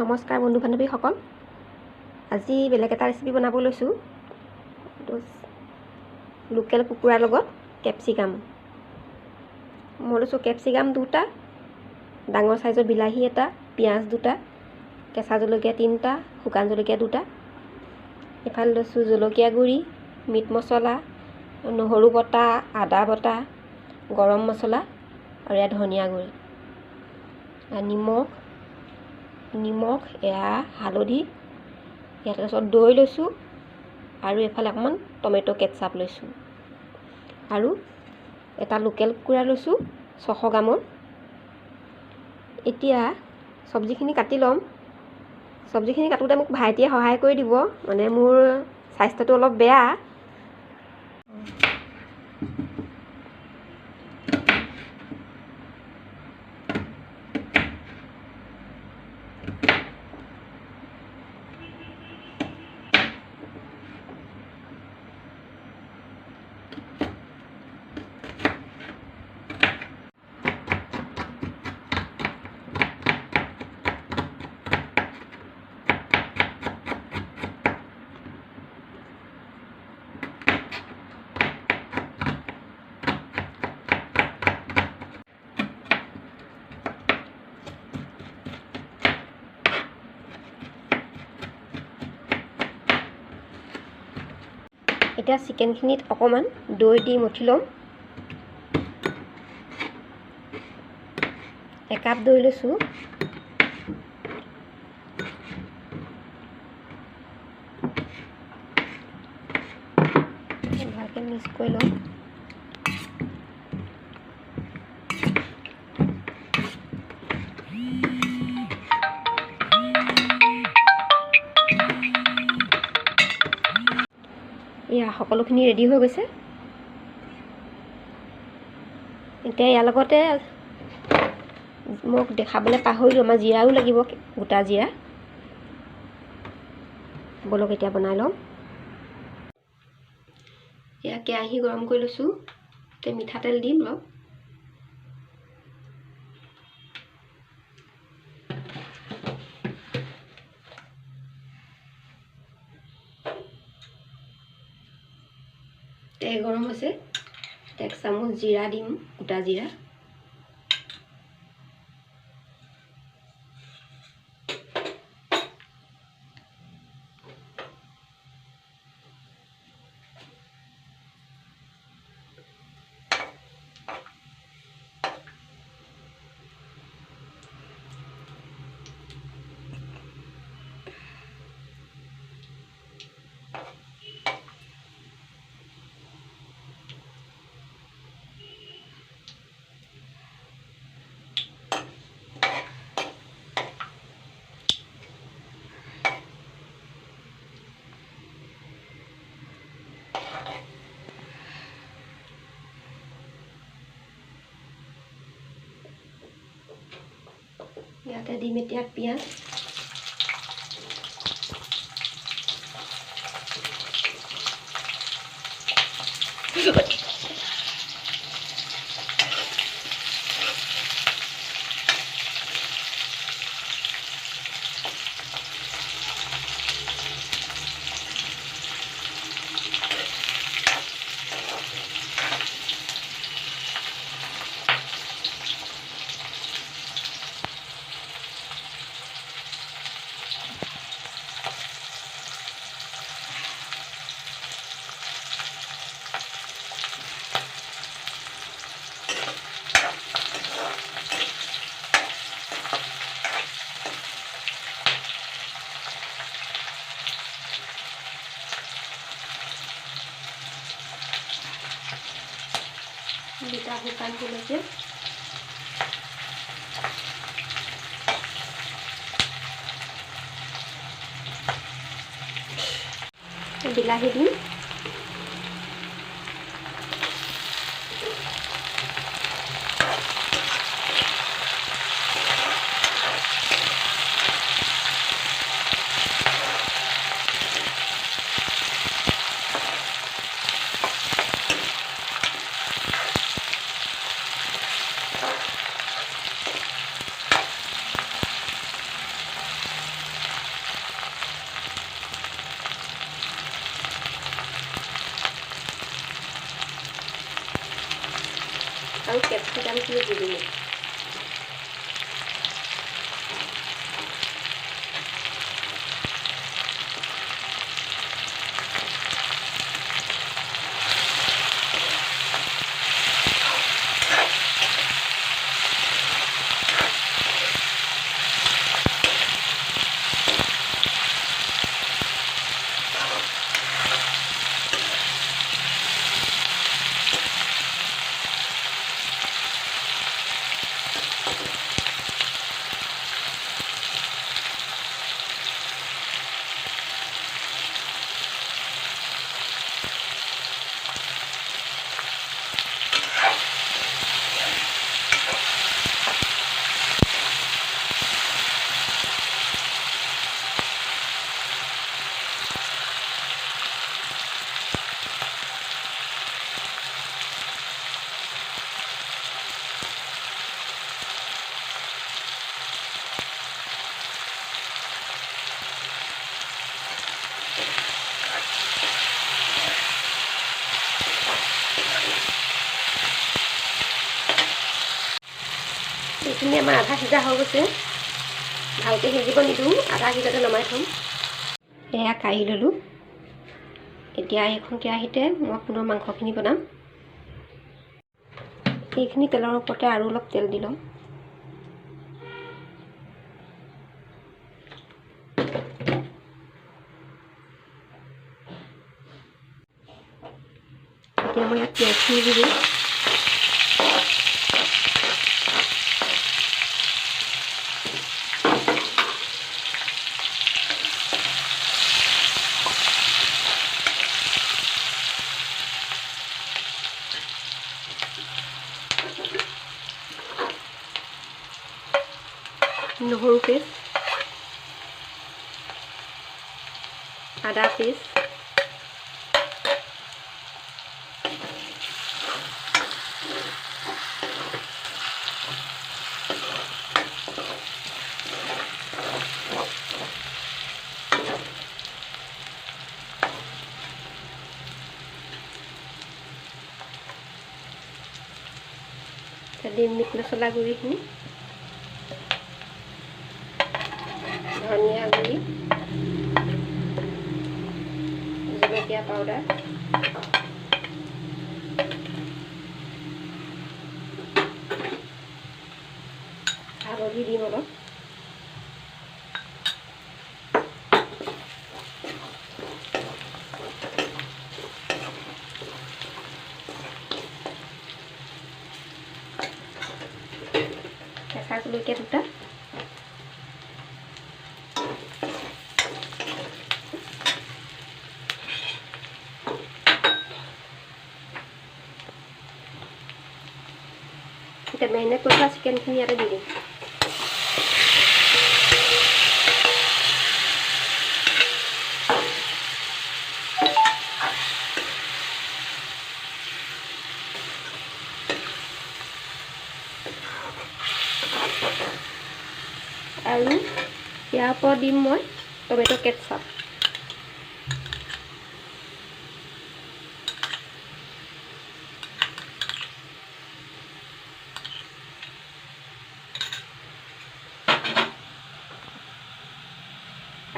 নমস্কাৰ বন্ধু বান্ধৱীসকল, আজি বেলেগ এটা ৰেচিপি বনাব লৈছোঁ। লোকেল কুকুৰাৰ লগত কেপচিকাম। মই লৈছোঁ কেপচিকাম 2টা, ডাঙৰ চাইজৰ বিলাহী এটা, পিঁয়াজ 2টা, কেঁচা জলকীয়া 3টা, শুকান জলকীয়া 2টা। এফালে লৈছোঁ জলকীয়া গুড়ি, মিট মছলা, নহৰু বটা, আদা বটা, গৰম মছলা আৰু এয়া ধনিয়া গুড়ি, নিমখ, এয়া হালধি, ইয়াত তাৰপিছত দৈ লৈছোঁ আৰু এইফালে অকণমান টমেট' কেটচাপ লৈছোঁ আৰু এটা লোকেল কুকুৰা লৈছোঁ 600 গ্ৰামৰ। এতিয়া চব্জিখিনি কাটি ল'ম। চব্জিখিনি কাটোতে মোক ভাইটিয়ে সহায় কৰি দিব, মানে মোৰ স্বাস্থ্যটো অলপ বেয়া। এতিয়া চিকেনখিনিত অকণমান দৈ দি মঠি ল'ম। 1 কাপ দৈ লৈছোঁ। ভালকৈ মিক্স কৰি ল'ম। এয়া সকলোখিনি ৰেডি হৈ গৈছে। এতিয়া ইয়াৰ লগতে মোক দেখাবলৈ পাহৰিলোঁ, আমাৰ জিৰাও লাগিব, গোটা জিৰা। বলক এতিয়া বনাই লওঁ। এয়া কেৰাহী গৰম কৰি লৈছোঁ। এতিয়া মিঠাতেল দিম অলপ। তেল গৰম হৈছে। 1 চামুচ জিৰা দিম, গোটা জিৰা। ইয়াতে দিম এতিয়া পিঁয়াজ। দুটা শুকান জলকীয়া, বিলাহী দিম, কেপচিকামখিনি দি দিলোঁ। এইখিনি আমাৰ আধা সিজা হৈ গৈছে। ভালকৈ সিজিব নিদিওঁ, আধা সিজাতে নমাই থ'ম। এয়া কাঢ়ি ল'লোঁ। এতিয়া এইখন কেৰাহীতে মই পুনৰ মাংসখিনি বনাম। এইখিনি তেলৰ ওপৰতে আৰু অলপ তেল দি ল'ম। এতিয়া মই ইয়াত পিঁয়াজখিনি দি দিম। নহৰু পেষ্ট, আদা পেষ্ট, দিম মিট মছলা গুড়িখিনি, ধনিয়া গুড়ি, জলকীয়া পাউডাৰ, হালধি দিম অলপ, কেঁচা জলকীয়া দুটা, এতিয়া মেৰিনেট কৰি থোৱা চিকেনখিনি ইয়াতে দি দিম। আৰু ইয়াৰ ওপৰত দিম মই টমেটো কেটচাপ।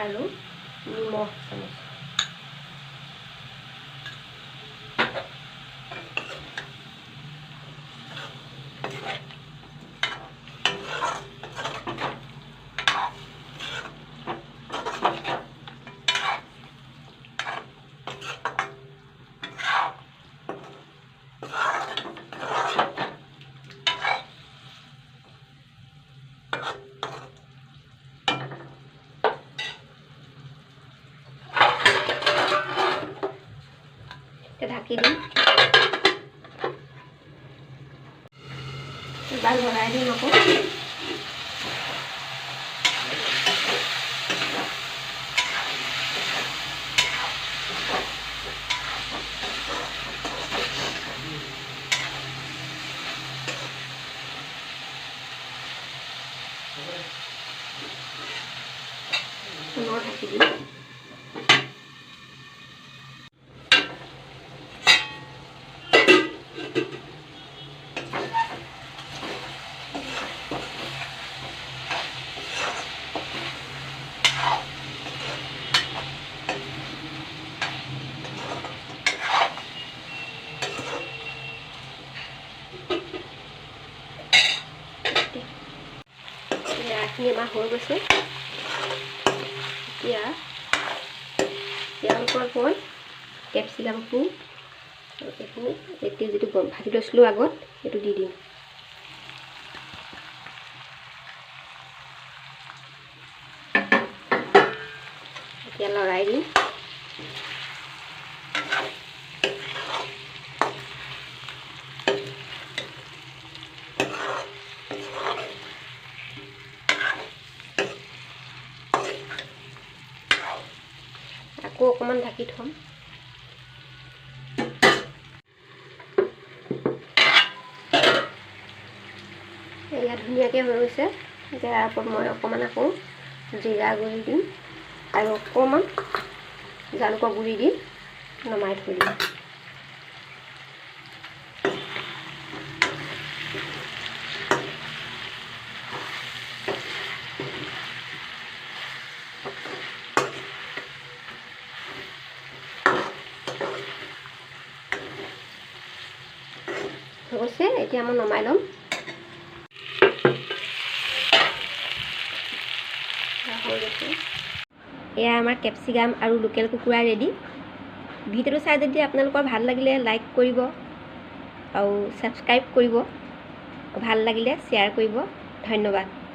আৰু নিমখ চামুচ। ঢাকি দিম। এবাৰ লৰাই দিম আকৌ। পুনৰ ঢাকি দিম। হৈ গৈছে। এতিয়া ইয়াৰ ওপৰত মই কেপচিকামটো এইখিনি এতিয়া যিটো ভাজি লৈছিলোঁ আগত সেইটো দি দিম। এতিয়া লৰাই দিম। আকৌ অকণমান ঢাকি থ'ম। এয়া ধুনীয়াকৈ হৈ গৈছে। এতিয়া ইয়াৰ ওপৰত মই অকণমান আকৌ জিৰা গুড়ি দিম আৰু অকণমান জালুকৰ গুড়ি দি নমাই থৈ দিম। হৈ গৈছে। এতিয়া মই নমাই ল'ম। হৈ গৈছে। এয়া আমাৰ কেপচিকাম আৰু লোকেল কুকুৰা ৰেডি। ভিডিঅ'টো চাই যদি আপোনালোকৰ ভাল লাগিলে লাইক কৰিব আৰু ছাবস্ক্ৰাইব কৰিব, ভাল লাগিলে শ্বেয়াৰ কৰিব। ধন্যবাদ।